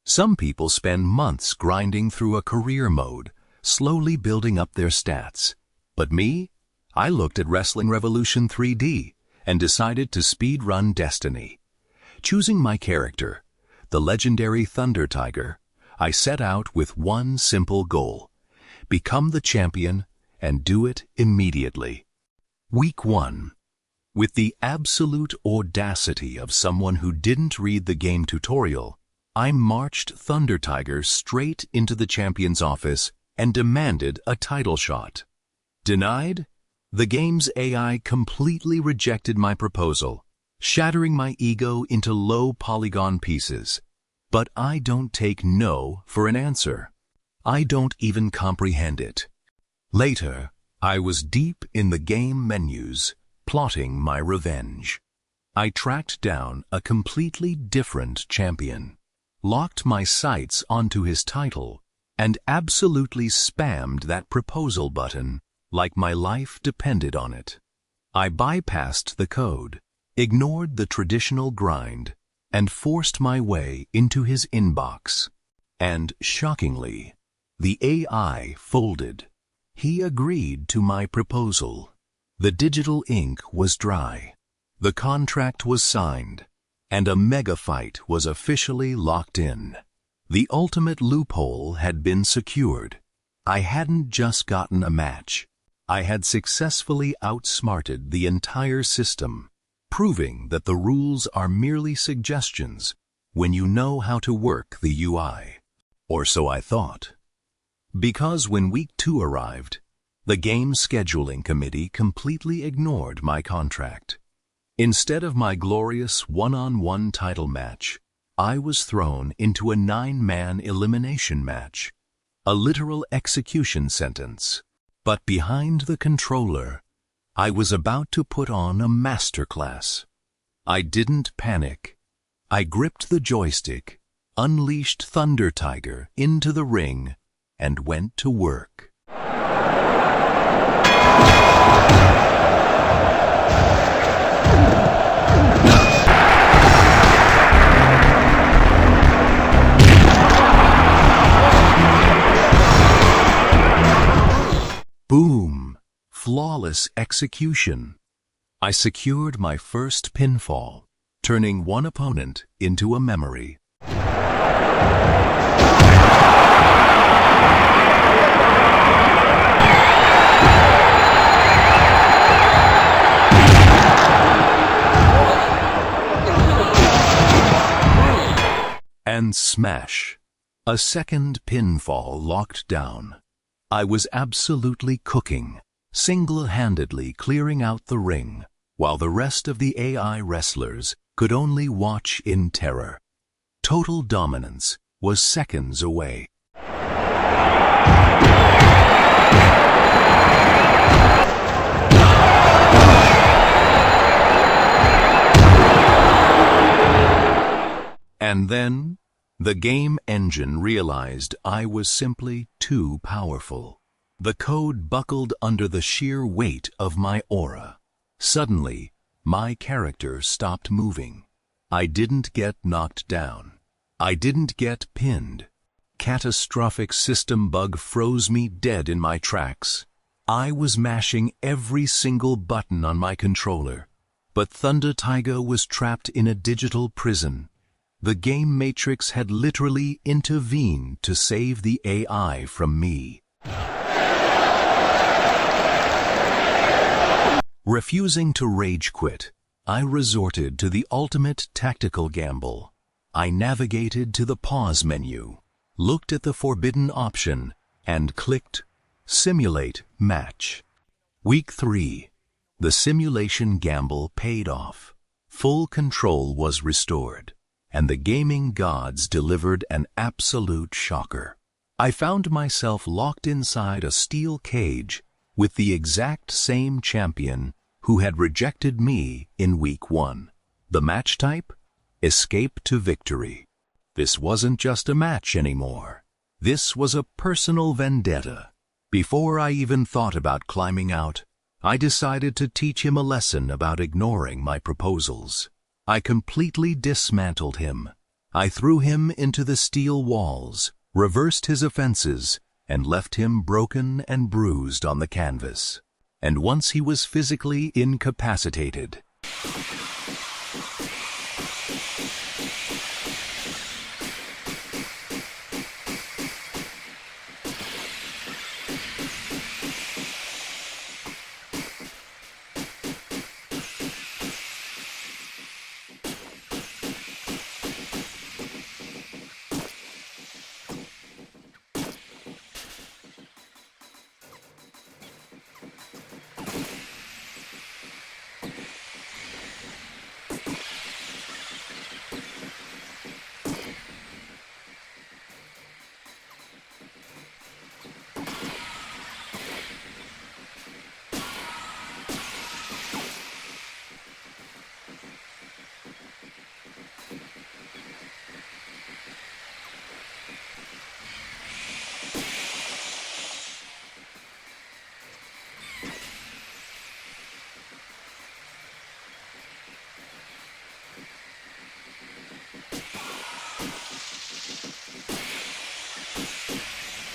Some people spend months grinding through a career mode, slowly building up their stats. But me? I looked at Wrestling Revolution 3D and decided to speedrun Destiny. Choosing my character, the legendary Thunder Tiger, I set out with one simple goal: become the champion and do it immediately. Week 1. With the absolute audacity of someone who didn't read the game tutorial, I marched Thunder Tiger straight into the champion's office and demanded a title shot. Denied? The game's AI completely rejected my proposal, shattering my ego into low polygon pieces. But I don't take no for an answer. I don't even comprehend it. Later, I was deep in the game menus, plotting my revenge. I tracked down a completely different champion, locked my sights onto his title, and absolutely spammed that proposal button like my life depended on it. I bypassed the code, ignored the traditional grind, and forced my way into his inbox. And shockingly, the AI folded. He agreed to my proposal. The digital ink was dry. The contract was signed, and a mega fight was officially locked in. The ultimate loophole had been secured. I hadn't just gotten a match. I had successfully outsmarted the entire system, proving that the rules are merely suggestions when you know how to work the UI. Or so I thought. Because when week 2 arrived, the game scheduling committee completely ignored my contract. Instead of my glorious one-on-one title match, I was thrown into a 9-man elimination match, a literal execution sentence. But behind the controller, I was about to put on a masterclass. I didn't panic. I gripped the joystick, unleashed Thunder Tiger into the ring, and went to work. Boom! Flawless execution. I secured my first pinfall, turning one opponent into a memory. And smash! A second pinfall locked down. I was absolutely cooking, single-handedly clearing out the ring, while the rest of the AI wrestlers could only watch in terror. Total dominance was seconds away. And then, the game engine realized I was simply too powerful. The code buckled under the sheer weight of my aura. Suddenly, my character stopped moving. I didn't get knocked down. I didn't get pinned. Catastrophic system bug froze me dead in my tracks. I was mashing every single button on my controller, but Thunder Tiger was trapped in a digital prison. The game matrix had literally intervened to save the AI from me. Refusing to rage quit, I resorted to the ultimate tactical gamble. I navigated to the pause menu, looked at the forbidden option, and clicked Simulate Match. Week 3. The simulation gamble paid off. Full control was restored, and the gaming gods delivered an absolute shocker. I found myself locked inside a steel cage with the exact same champion who had rejected me in week 1. The match type? Escape to victory. This wasn't just a match anymore. This was a personal vendetta. Before I even thought about climbing out, I decided to teach him a lesson about ignoring my proposals. I completely dismantled him, I threw him into the steel walls, reversed his offenses, and left him broken and bruised on the canvas. And once he was physically incapacitated,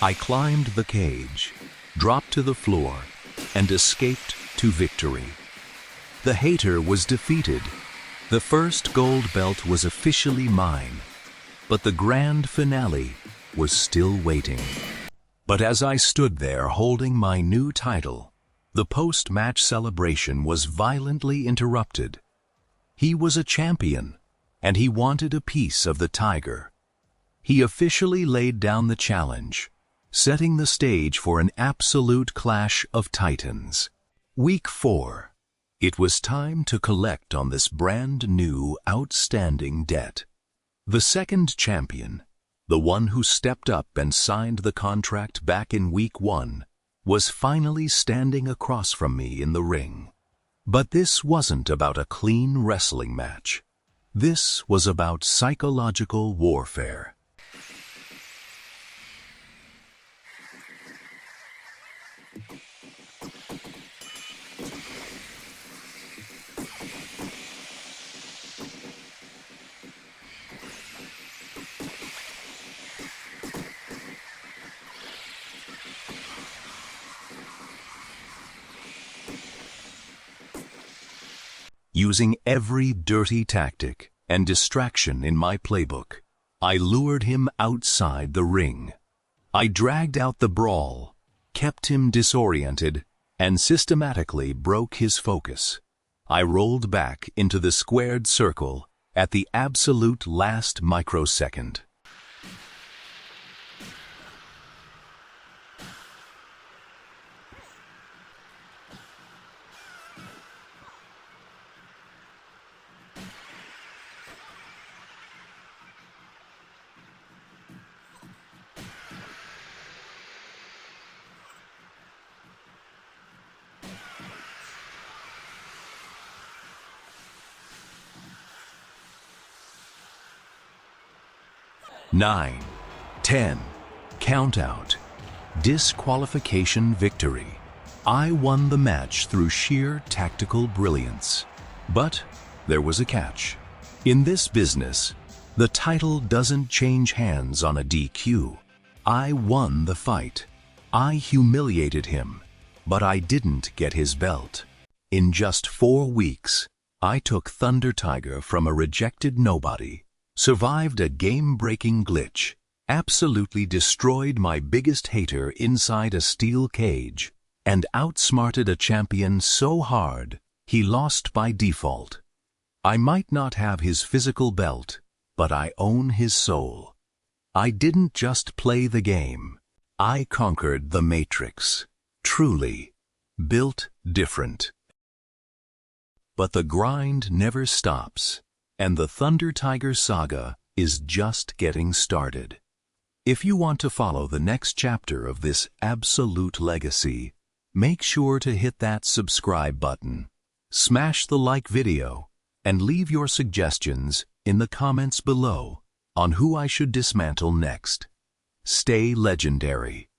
I climbed the cage, dropped to the floor, and escaped to victory. The hater was defeated. The first gold belt was officially mine, but the grand finale was still waiting. But as I stood there holding my new title, the post-match celebration was violently interrupted. He was a champion, and he wanted a piece of the tiger. He officially laid down the challenge, setting the stage for an absolute clash of titans. Week 4. It was time to collect on this brand new, outstanding debt. The second champion, the one who stepped up and signed the contract back in Week 1, was finally standing across from me in the ring. But this wasn't about a clean wrestling match. This was about psychological warfare. Using every dirty tactic and distraction in my playbook, I lured him outside the ring. I dragged out the brawl, kept him disoriented, and systematically broke his focus. I rolled back into the squared circle at the absolute last microsecond. Nine, 10, count out, disqualification victory. I won the match through sheer tactical brilliance. But there was a catch. In this business, the title doesn't change hands on a DQ. I won the fight. I humiliated him, but I didn't get his belt. In just 4 weeks, I took Thunder Tiger from a rejected nobody, survived a game-breaking glitch, absolutely destroyed my biggest hater inside a steel cage, and outsmarted a champion so hard he lost by default. I might not have his physical belt, but I own his soul. I didn't just play the game. I conquered the Matrix. Truly, built different. But the grind never stops, and the Thunder Tiger saga is just getting started. If you want to follow the next chapter of this absolute legacy, make sure to hit that subscribe button, smash the like video, and leave your suggestions in the comments below on who I should dismantle next. Stay legendary.